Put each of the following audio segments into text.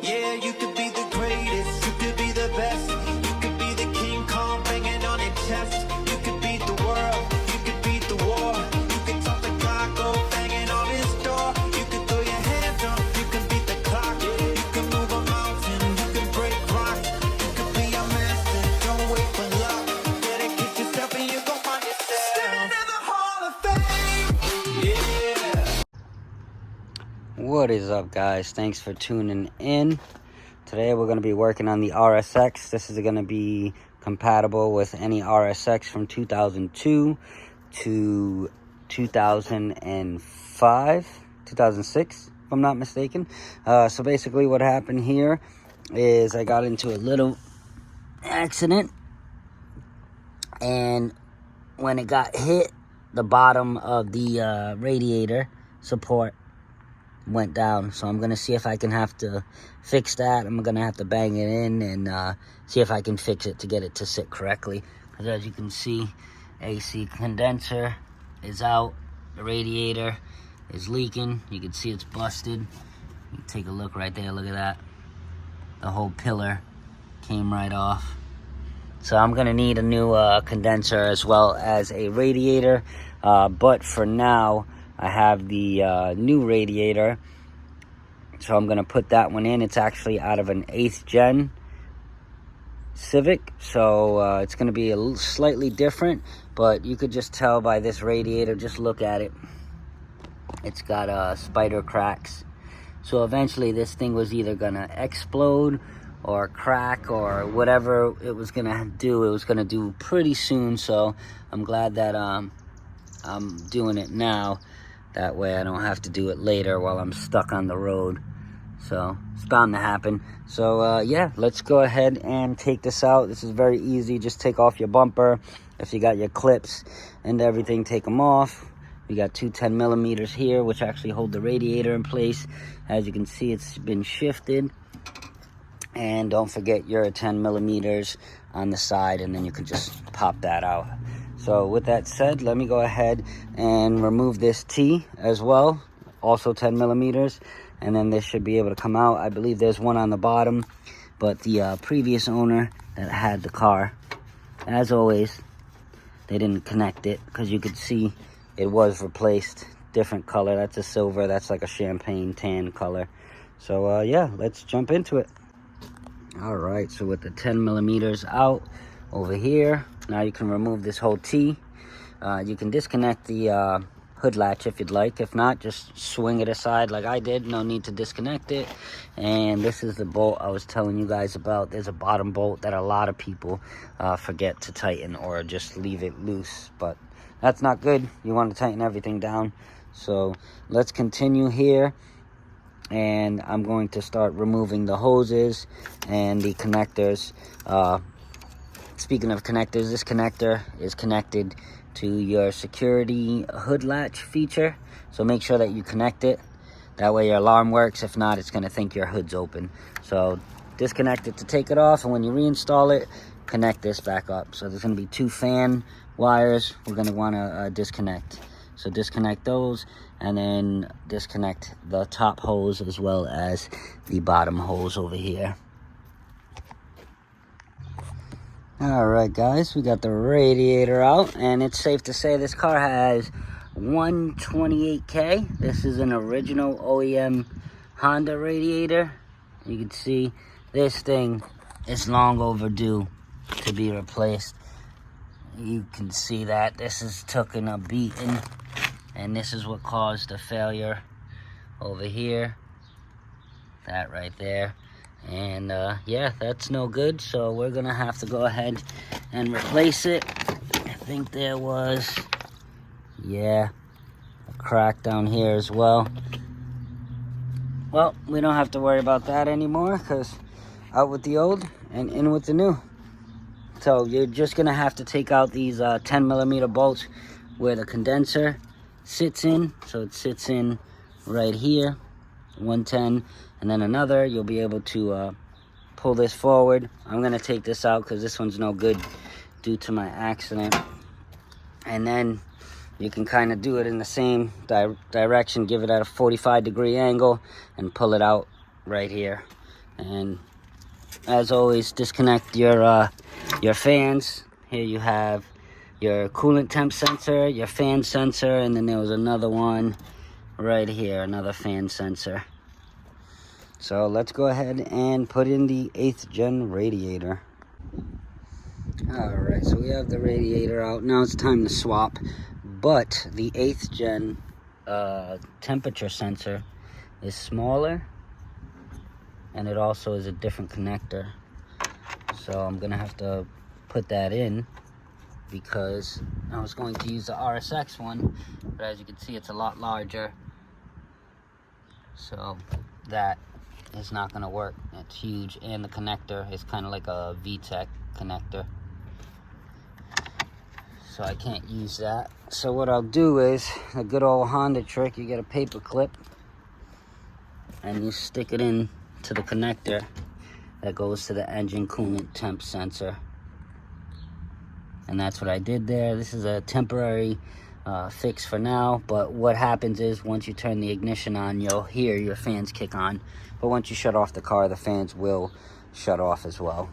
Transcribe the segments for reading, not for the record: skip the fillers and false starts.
Yeah, you could be the greatest, you could be the best. You could be the King Kong banging on your chest. You could beat the world, you could beat the war. You could talk the clock, go banging on his door. You could throw your hands up, you could beat the clock. You could move a mountain, you could break rocks. You could be a master, don't wait for luck. Dedicate yourself and you gon' find yourself. Stand in the Hall of Fame. Yeah. What is up, guys? Thanks for tuning in. Today we're going to be working on the RsX. This is going to be compatible with any RsX from 2002 to 2005, 2006, if I'm not mistaken. So basically what happened here is I got into a little accident, and when it got hit, the bottom of the radiator support went down. So I'm gonna see if I can have to fix that. I'm gonna have to bang it in and see if I can fix it to get it to sit correctly, because as you can see, AC condenser is out, the radiator is leaking. You can see it's busted. You can take a look right there. Look at that, the whole pillar came right off. So I'm gonna need a new condenser as well as a radiator, but for now I have the new radiator, so I'm going to put that one in. It's actually out of an 8th gen Civic, so it's going to be slightly different, but you could just tell by this radiator. Just look at it. It's got spider cracks. So eventually this thing was either going to explode or crack or whatever it was going to do. It was going to do pretty soon, so I'm glad that I'm doing it now. That way I don't have to do it later while I'm stuck on the road. So it's bound to happen. So yeah, let's go ahead and take this out. This is very easy. Just take off your bumper. If you got your clips and everything, take them off. We got two 10 millimeters here, which actually hold the radiator in place. As you can see, it's been shifted. And don't forget your 10 millimeters on the side, and then you can just pop that out. So with that said, let me go ahead and remove this T as well, also 10 millimeters, and then this should be able to come out. I believe there's one on the bottom, but the previous owner that had the car, as always, they didn't connect it, because you could see it was replaced. Different color. That's a silver. That's like a champagne tan color. So yeah, let's jump into it. All right, so with the 10 millimeters out over here, now you can remove this whole T. You can disconnect the hood latch if you'd like. If not, just swing it aside like I did. No need to disconnect it. And this is the bolt I was telling you guys about. There's a bottom bolt that a lot of people forget to tighten or just leave it loose, but that's not good. You want to tighten everything down. So let's continue here, and I'm going to start removing the hoses and the connectors. Speaking of connectors, this connector is connected to your security hood latch feature, so make sure that you connect it. That way your alarm works. If not, it's going to think your hood's open. So disconnect it to take it off, and when you reinstall it, connect this back up. So there's going to be two fan wires we're going to want to disconnect. So disconnect those, and then disconnect the top hose as well as the bottom hose over here. All right, guys, we got the radiator out, and it's safe to say this car has 128K. This is an original OEM Honda radiator. You can see this thing is long overdue to be replaced. You can see that this is taken a beating, and this is what caused the failure over here. That right there. And yeah, that's no good, so we're gonna have to go ahead and replace it. I think there was, yeah, a crack down here as well. Well, we don't have to worry about that anymore, because out with the old and in with the new. So you're just gonna have to take out these 10 millimeter bolts where the condenser sits in. So it sits in right here, 110, and then another. You'll be able to pull this forward. I'm gonna take this out because this one's no good due to my accident. And then you can kind of do it in the same direction, give it at a 45-degree angle, and pull it out right here. And as always, disconnect your fans. Here you have your coolant temp sensor, your fan sensor, and then there was another one right here, another fan sensor. So let's go ahead and put in the 8th gen radiator. Alright, so we have the radiator out. Now it's time to swap. But the 8th gen temperature sensor is smaller, and it also is a different connector. So I'm gonna have to put that in, because I was going to use the RsX one, but as you can see, it's a lot larger. So that is not gonna work. It's huge, and the connector is kind of like a VTEC connector. So I can't use that. So what I'll do is a good old Honda trick. You get a paper clip and you stick it in to the connector that goes to the engine coolant temp sensor. And that's what I did there. This is a temporary fix for now, but what happens is once you turn the ignition on, you'll hear your fans kick on. But once you shut off the car, the fans will shut off as well.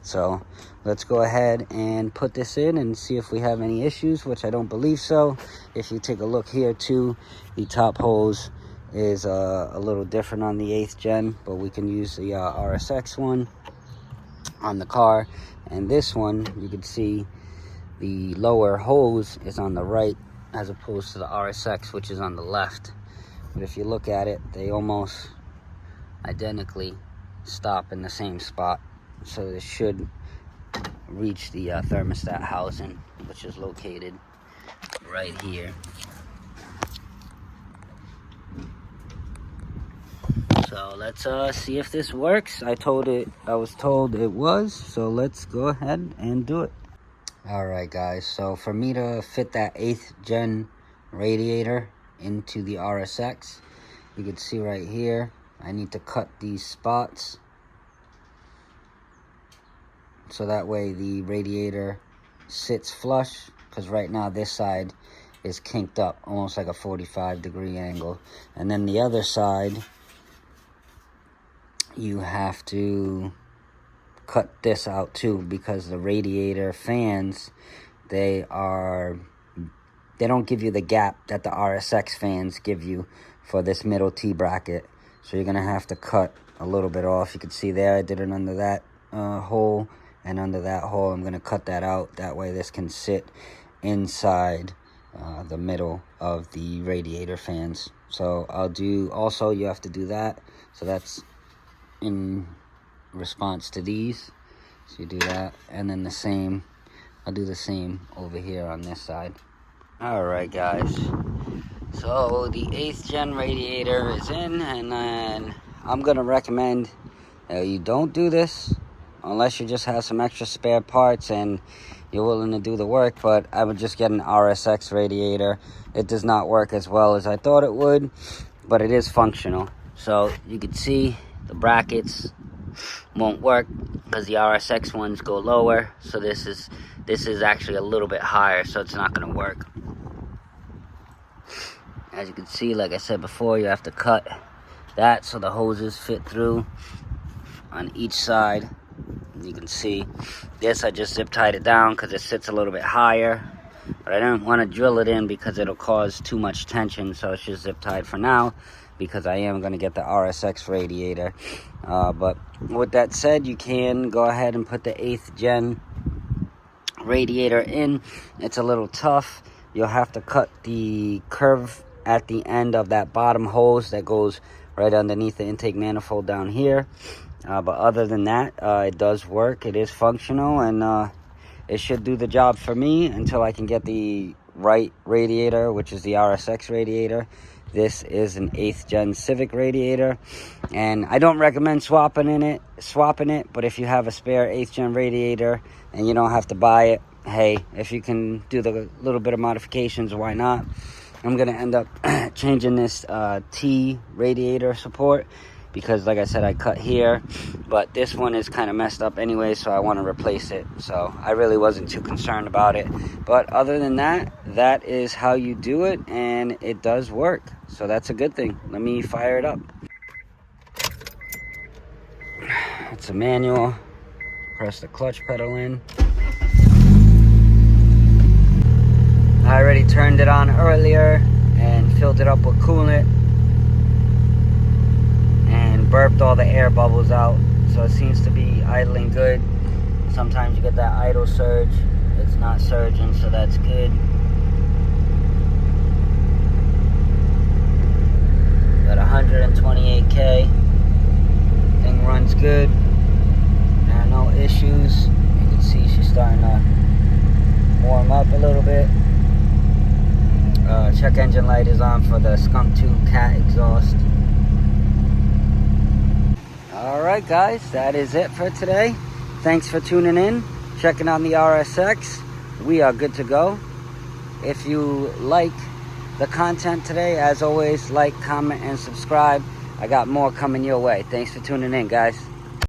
So let's go ahead and put this in and see if we have any issues, which I don't believe so. If you take a look here too, the top hose is a little different on the 8th gen, but we can use the RsX one on the car. And this one, you can see the lower hose is on the right as opposed to the RsX, which is on the left. But if you look at it, they almost identically stop in the same spot. So this should reach the thermostat housing, which is located right here. So let's see if this works. I was told it was, so let's go ahead and do it. Alright guys, so for me to fit that 8th gen radiator into the RsX, you can see right here, I need to cut these spots, so that way the radiator sits flush, because right now this side is kinked up, almost like a 45-degree angle. And then the other side, you have to cut this out too, because the radiator fans, they don't give you the gap that the RsX fans give you for this middle T bracket. So you're gonna have to cut a little bit off. You can see there, I did it under that hole, and under that hole I'm going to cut that out. That way this can sit inside the middle of the radiator fans. So I'll do, also you have to do that. So that's in response to these. So you do that, and then the same, I'll do the same over here on this side. Alright guys, so the 8th gen radiator is in, and then I'm going to recommend you don't do this unless you just have some extra spare parts and you're willing to do the work. But I would just get an RsX radiator. It does not work as well as I thought it would, but it is functional. So you can see the brackets won't work because the RsX ones go lower. So this is actually a little bit higher, so it's not going to work. As you can see, like I said before, you have to cut that so the hoses fit through on each side. You can see this, I just zip tied it down because it sits a little bit higher, but I don't want to drill it in because it'll cause too much tension, so it's just zip tied for now because I am going to get the RsX radiator. But with that said, you can go ahead and put the 8th gen radiator in. It's a little tough. You'll have to cut the curve at the end of that bottom hose that goes right underneath the intake manifold down here. But other than that, it does work. It is functional, and it should do the job for me until I can get the right radiator, which is the RsX radiator. This is an 8th gen Civic radiator, and I don't recommend swapping it, but if you have a spare 8th gen radiator and you don't have to buy it, hey, if you can do the little bit of modifications, why not? I'm going to end up changing this T radiator support because, like I said, I cut here, but this one is kind of messed up anyway, so I want to replace it. So I really wasn't too concerned about it. But other than that, that is how you do it, and it does work. So that's a good thing. Let me fire it up. It's a manual. Press the clutch pedal in. I already turned it on earlier and filled it up with coolant and burped all the air bubbles out, so it seems to be idling good. Sometimes you get that idle surge. It's not surging, so that's good. Got 128K. Thing runs good. There are no issues. You can see she's starting to warm up a little bit. Check engine light is on for the skunk tube cat exhaust. Alright guys, that is it for today. Thanks for tuning in, checking on the RsX. We are good to go. If you like the content today, as always, like, comment, and subscribe. I got more coming your way. Thanks for tuning in, guys.